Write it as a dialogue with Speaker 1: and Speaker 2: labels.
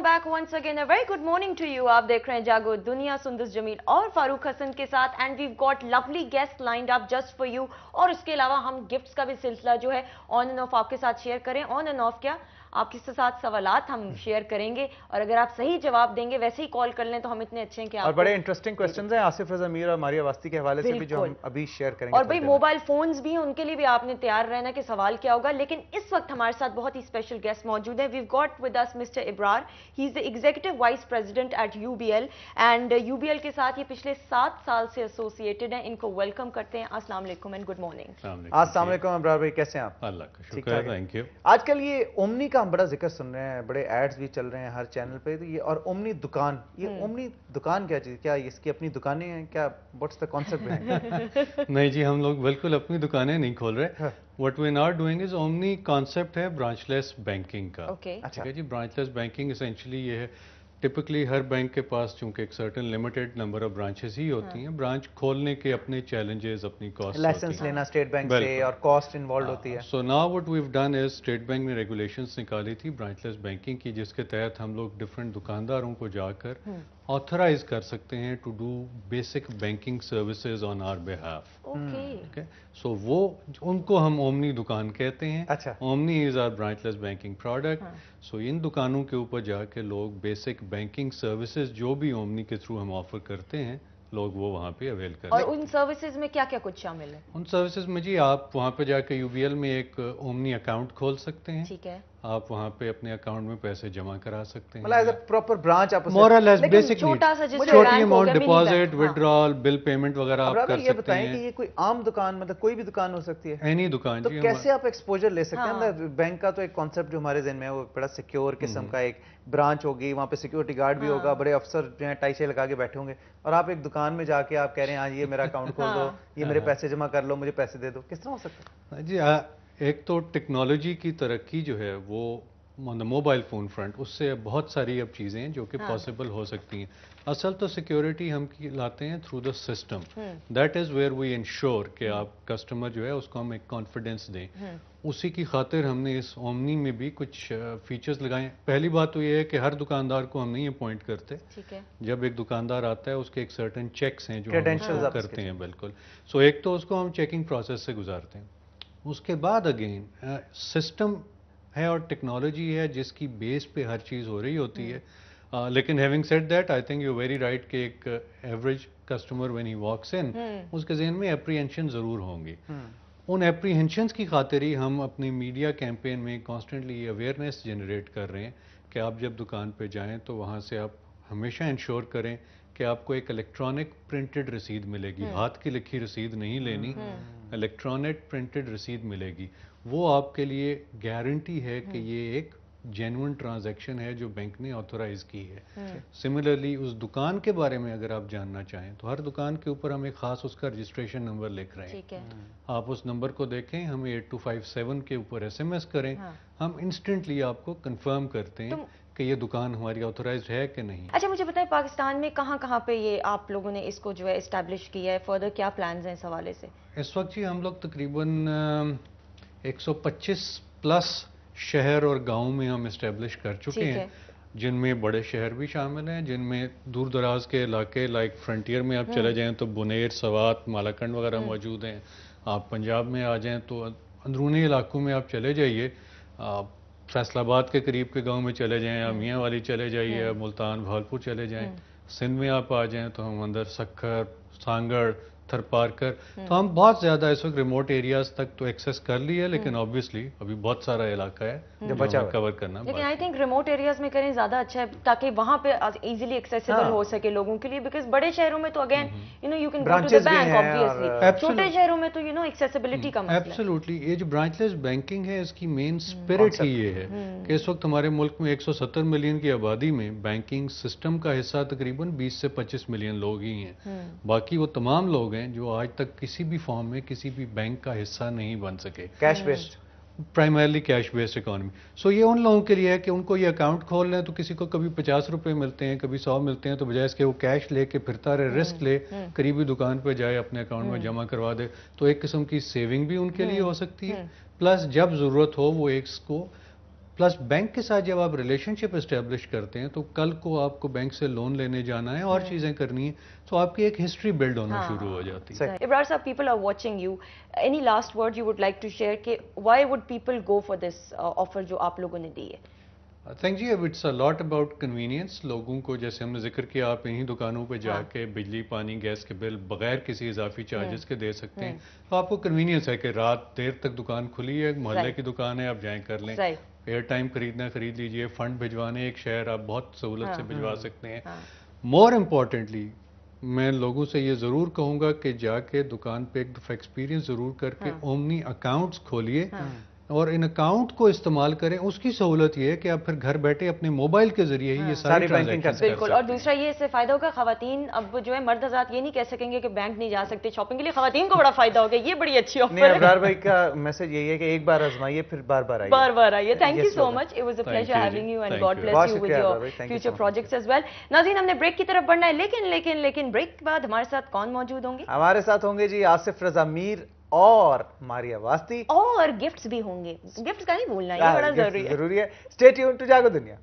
Speaker 1: welcome back once again. A very good morning to you. आप देख रहे हैं जागो दुनिया सुंदस जमील और फारूक हसन के साथ and we've got lovely guests lined up just for you. और उसके अलावा हम गिफ्ट्स का भी सिलसिला जो है ऑन एंड ऑफ आपके साथ शेयर करें. ऑन एंड ऑफ क्या, आपके साथ सवालात हम शेयर करेंगे और अगर आप सही जवाब देंगे वैसे ही कॉल कर लें तो हम इतने अच्छे हैं कि
Speaker 2: और बड़े इंटरेस्टिंग क्वेश्चंस हैं आसिफ रज़ा मीर और मारिया वास्ती के हवाले से भी जो हम अभी शेयर करेंगे.
Speaker 1: और भाई मोबाइल फोन्स भी हैं, उनके लिए भी आपने तैयार रहना कि सवाल क्या होगा. लेकिन इस वक्त हमारे साथ बहुत ही स्पेशल गेस्ट मौजूद है. We've got with us mister Ibrar. He is the executive vice president at UBL and UBL के साथ ये पिछले 7 साल से एसोसिएटेड हैं. इनको वेलकम करते हैं. अस्सलाम वालेकुम एंड गुड मॉर्निंग.
Speaker 2: अस्सलाम वालेकुम इब्रार भाई, कैसे हैं आप?
Speaker 3: अल्लाह का शुक्र है, थैंक यू.
Speaker 2: आजकल ये ओमनी का हम बड़ा जिक्र सुन रहे हैं, बड़े एड्स भी चल रहे हैं हर चैनल पे. तो ये और ओमनी दुकान, ये ओमनी दुकान क्या चीज, क्या इसकी अपनी दुकानें हैं, क्या व्हाट्स द कांसेप्ट है?
Speaker 3: नहीं जी, हम लोग बिल्कुल अपनी दुकानें नहीं खोल रहे. What we are doing is omni concept है ब्रांचलेस बैंकिंग का. ठीक है जी. ब्रांचलेस बैंकिंग एसेंशियली ये है, टिपिकली हर बैंक के पास चूंकि एक certain limited number of branches ही होती हैं, ब्रांच खोलने के अपने चैलेंजेस, अपनी कॉस्ट,
Speaker 2: लाइसेंस लेना स्टेट बैंक से और कॉस्ट इन्वॉल्व होती है.
Speaker 3: So now what we have done is, state bank ने रेगुलेशंस निकाली थी ब्रांचलेस बैंकिंग की, जिसके तहत हम लोग डिफरेंट दुकानदारों को जाकर ऑथराइज कर सकते हैं to do basic banking services on our behalf. Okay, so वो उनको हम ओमनी दुकान कहते हैं.
Speaker 2: अच्छा.
Speaker 3: Omni is our branchless banking product. So इन दुकानों के ऊपर जाके लोग बेसिक बैंकिंग सर्विसेज जो भी ओमनी के थ्रू हम ऑफर करते हैं, लोग वो वहाँ पे अवेल करते हैं.
Speaker 1: और उन सर्विसेज में क्या क्या कुछ शामिल है?
Speaker 3: उन सर्विसेज में जी, आप वहाँ पे जाके यूबीएल में एक ओमनी अकाउंट खोल सकते हैं.
Speaker 1: ठीक है.
Speaker 3: आप वहाँ पे अपने अकाउंट में पैसे जमा करा सकते हैं.
Speaker 2: मतलब एज अ प्रॉपर ब्रांच आप
Speaker 3: मोर और लेस बेसिक
Speaker 1: छोटा सा जैसे
Speaker 3: छोटी amount deposit, withdrawal, bill payment वगैरह आप कर
Speaker 2: ये बताएं
Speaker 3: सकते हैं.
Speaker 2: कि ये कोई आम दुकान, मतलब कोई भी दुकान हो सकती है?
Speaker 3: एनी दुकान.
Speaker 2: तो कैसे आप एक्सपोजर ले सकते हैं? मतलब बैंक का तो एक कॉन्सेप्ट जो हमारे ज़हन में है वो बड़ा सिक्योर किस्म का, एक ब्रांच होगी, वहाँ पे सिक्योरिटी गार्ड भी होगा, बड़े अफसर जो है टाई शे लगा के बैठे होंगे, और आप एक दुकान में जाके आप कह रहे हैं हाँ ये मेरा अकाउंट खोल दो, ये मेरे पैसे जमा कर लो, मुझे पैसे दे दो. किस तरह हो सकता है?
Speaker 3: जी, एक तो टेक्नोलॉजी की तरक्की जो है वो on the mobile phone front, उससे बहुत सारी अब चीज़ें हैं जो कि पॉसिबल हो सकती हैं. असल तो सिक्योरिटी हम लाते हैं through the system. That is where we ensure कि आप कस्टमर जो है उसको हम एक कॉन्फिडेंस दें. उसी की खातिर हमने इस ओमनी में भी कुछ फीचर्स लगाए. पहली बात तो ये है कि हर दुकानदार को हम नहीं अपॉइंट करते.
Speaker 1: ठीक है.
Speaker 3: जब एक दुकानदार आता है उसके एक सर्टेन चेक्स हैं जो
Speaker 2: Credentials
Speaker 3: हम करते हैं. बिल्कुल. सो एक तो उसको हम चेकिंग प्रोसेस से गुजारते हैं. उसके बाद अगेन सिस्टम है और टेक्नोलॉजी है जिसकी बेस पे हर चीज़ हो रही होती है. लेकिन having said that, I think you very right कि एक एवरेज कस्टमर व्हेन ही वॉक्स इन, उसके जहन में एप्रीहेंशन ज़रूर होंगी. उन एप्रीहेंशंस की खातिर ही हम अपनी मीडिया कैंपेन में कॉन्स्टेंटली अवेयरनेस जनरेट कर रहे हैं कि आप जब दुकान पे जाएं तो वहाँ से आप हमेशा इंश्योर करें कि आपको एक इलेक्ट्रॉनिक प्रिंटेड रसीद मिलेगी. हाथ की लिखी रसीद नहीं लेनी, इलेक्ट्रॉनिक प्रिंटेड रसीद मिलेगी. वो आपके लिए गारंटी है कि ये एक जेन्युइन ट्रांजैक्शन है जो बैंक ने ऑथोराइज की है. सिमिलरली उस दुकान के बारे में अगर आप जानना चाहें तो हर दुकान के ऊपर हम एक खास उसका रजिस्ट्रेशन नंबर लिख रहे हैं.
Speaker 1: ठीक है.
Speaker 3: आप उस नंबर को देखें, हमें 8257 के ऊपर SMS करें, हम इंस्टेंटली आपको कंफर्म करते हैं कि ये दुकान हमारी ऑथोराइज्ड है कि नहीं.
Speaker 1: अच्छा, मुझे बताएं पाकिस्तान में कहाँ पे ये आप लोगों ने इसको जो है एस्टैब्लिश किया है, फर्दर क्या प्लान्स हैं इस हवाले से?
Speaker 3: इस वक्त जी हम लोग तकरीबन 125 प्लस शहर और गांव में हम इस्टेब्लिश कर चुके हैं, जिनमें बड़े शहर भी शामिल हैं, जिनमें दूर दराज के इलाके लाइक फ्रंटियर में आप चले जाएं तो बुनेर, सवात, मालाकंड वगैरह मौजूद हैं. आप पंजाब में आ जाएं तो अंदरूनी इलाकों में आप चले जाइए, फैसलाबाद के करीब के गांव में चले जाएं, या मियाँ वाली चले जाइए, मुल्तान, भावलपुर चले जाएं. सिंध में आप आ जाएं तो हम अंदर सखर, सांगड़, थरपारकर, तो हम बहुत ज़्यादा इस वक्त रिमोट एरियाज तक तो एक्सेस कर लिया है. लेकिन ऑब्वियसली अभी बहुत सारा इलाका है जो बचा कवर करना.
Speaker 1: लेकिन आई थिंक रिमोट एरियाज में करें ज़्यादा अच्छा है ताकि वहाँ पे इजीली एक्सेसिबल हो सके लोगों के लिए. बिकॉज बड़े शहरों में तो again you can go to the bank obviously. छोटे शहरों में तो एक्सेसिबिलिटी का मसला है.
Speaker 3: एब्सोल्युटली. ये जो ब्रांचलेस बैंकिंग है इसकी मेन स्पिरिट ही ये है कि इस वक्त हमारे मुल्क में 170 मिलियन की आबादी में बैंकिंग सिस्टम का हिस्सा तकरीबन 20 से 25 मिलियन लोग ही हैं. बाकी वो तमाम लोग हैं जो आज तक किसी भी फॉर्म में किसी भी बैंक का हिस्सा नहीं बन सके.
Speaker 2: Cash based,
Speaker 3: primarily cash based economy. So ये उन लोगों के लिए है कि उनको ये अकाउंट खोल लें तो किसी को कभी 50 रुपए मिलते हैं, कभी 100 मिलते हैं, तो बजाय इसके वो कैश लेके फिरता रहे, रिस्क ले, करीबी दुकान पे जाए, अपने अकाउंट में जमा करवा दे, तो एक किस्म की सेविंग भी उनके लिए हो सकती है. प्लस जब ज़रूरत हो वो एक इसको प्लस बैंक के साथ जब आप रिलेशनशिप एस्टेब्लिश करते हैं तो कल को आपको बैंक से लोन लेने जाना है और चीज़ें करनी है, तो आपकी एक हिस्ट्री बिल्ड होना शुरू हो जाती है.
Speaker 1: Ibrar sir, people are watching you. Any last word you would like to share कि why would people go for this offer जो आप लोगों ने दी है?
Speaker 3: Thank ji. It's a lot about convenience. लोगों को जैसे हमने जिक्र किया, आप इन्हीं दुकानों पे जाके बिजली पानी गैस के बिल बगैर किसी इजाफी चार्जेस के दे सकते हैं. तो आपको कन्वीनियंस है कि रात देर तक दुकान खुली है, मोहल्ले की दुकान है, आप जाएं कर लें. एयर टाइम खरीदना खरीद लीजिए, फंड भिजवाने एक शहर आप बहुत सहूलत से भिजवा सकते हैं. मोर इम्पॉर्टेंटली मैं लोगों से ये ज़रूर कहूँगा कि जाके दुकान पे एक दफ़ा एक्सपीरियंस ज़रूर करके ओमनी अकाउंट्स खोलिए और इन अकाउंट को इस्तेमाल करें. उसकी सहूलत ये है कि आप फिर घर बैठे अपने मोबाइल के जरिए ही ये सारी ट्रांजैक्शन कर सकते हैं.
Speaker 1: बिल्कुल. और दूसरा ये इससे फायदा होगा खवातीन, अब जो है मर्द हज़रात ये नहीं कह सकेंगे कि बैंक नहीं जा सकते शॉपिंग के लिए. खवातीन को बड़ा फायदा होगा. ये बड़ी अच्छी ऑफर है.
Speaker 2: अबरार भाई का मैसेज यही है कि एक बार आजमाइए फिर बार बार आइए.
Speaker 1: Thank you so much. It was a pleasure having you and God bless you with your future projects as well. नाज़रीन, हमने ब्रेक की तरफ बढ़ना है, लेकिन ब्रेक के बाद हमारे साथ कौन मौजूद होंगे? हमारे साथ होंगे जी आसिफ रजा मीर और मारिया वास्ती, और गिफ्ट्स भी होंगे. गिफ्ट्स का नहीं भूलना, ये बड़ा जरूरी है. स्टे ट्यून्ड टू जागो दुनिया.